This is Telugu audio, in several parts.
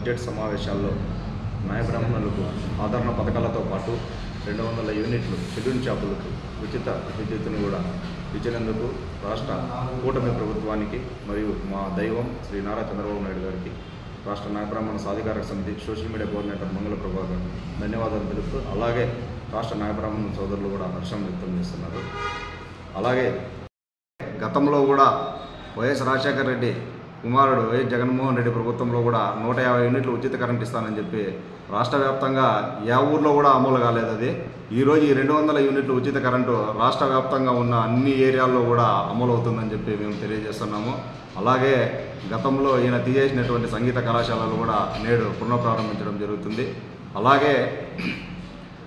బడ్జెట్ సమావేశాల్లో న్యాయ బ్రాహ్మణులకు ఆదరణ పథకాలతో పాటు 200 యూనిట్లు షెడ్యూల్ షాపులకు ఉచిత విద్యుత్తును కూడా ఇచ్చినందుకు రాష్ట్ర కూటమి ప్రభుత్వానికి మరియు మా దైవం శ్రీ నారా చంద్రబాబు నాయుడు గారికి రాష్ట్ర న్యాయ బ్రాహ్మణ సాధికారక సమితి సోషల్ మీడియా కోఆర్డినేటర్ మంగళ ప్రభాకర్ ధన్యవాదాలు తెలుపుతూ, అలాగే రాష్ట్ర న్యాయ బ్రాహ్మణ సోదరులు కూడా హర్షం వ్యక్తం చేస్తున్నారు. అలాగే గతంలో కూడా వైఎస్ రాజశేఖర రెడ్డి కుమారుడు వైఎస్ జగన్మోహన్ రెడ్డి ప్రభుత్వంలో కూడా 150 యూనిట్లు ఉచిత కరెంట్ ఇస్తానని చెప్పి రాష్ట్ర వ్యాప్తంగా ఏ ఊర్లో కూడా అమలు కాలేదు. అది ఈరోజు ఈ 200 యూనిట్లు ఉచిత కరెంటు రాష్ట్ర వ్యాప్తంగా ఉన్న అన్ని ఏరియాల్లో కూడా అమలు అవుతుందని చెప్పి మేము తెలియజేస్తున్నాము. అలాగే గతంలో ఈయన తీసేసినటువంటి సంగీత కళాశాలలు కూడా నేడు పునఃప్రారంభించడం జరుగుతుంది. అలాగే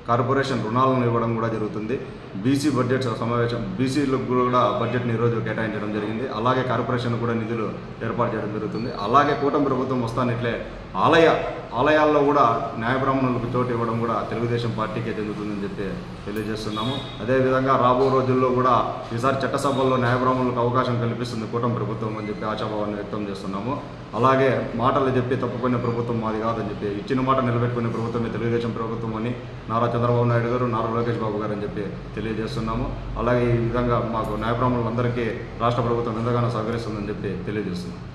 కార్పొరేషన్ రుణాలను ఇవ్వడం కూడా జరుగుతుంది. బీసీ బడ్జెట్ సమావేశం బీసీలకు కూడా బడ్జెట్ని ఈరోజు కేటాయించడం జరిగింది. అలాగే కార్పొరేషన్ కూడా నిధులు ఏర్పాటు చేయడం జరుగుతుంది. అలాగే కూటమి ప్రభుత్వం వస్తానిట్లే ఆలయాల్లో కూడా న్యాయ బ్రాహ్మణులకు చోటు ఇవ్వడం కూడా తెలుగుదేశం పార్టీకే చెందుతుందని చెప్పి తెలియజేస్తున్నాము. అదేవిధంగా రాబో రోజుల్లో కూడా ఈసారి చట్టసభల్లో న్యాయ బ్రాహ్మణులకు అవకాశం కల్పిస్తుంది కూటమి ప్రభుత్వం అని చెప్పి ఆశాభావాన్ని వ్యక్తం చేస్తున్నాము. అలాగే మాటలు చెప్పి తప్పుకునే ప్రభుత్వం మాది కాదని చెప్పి ఇచ్చిన మాట నిలబెట్టుకునే ప్రభుత్వమే తెలుగుదేశం ప్రభుత్వం అని నారా చంద్రబాబు నాయుడు గారు, నారా లోకేష్ బాబు గారు అని చెప్పి తెలియజేస్తున్నాము. అలాగే ఈ విధంగా మాకు న్యాయ బ్రాహ్మణులందరికీ రాష్ట్ర ప్రభుత్వం ఎంతగానో సహకరిస్తుందని చెప్పి తెలియజేస్తున్నాము.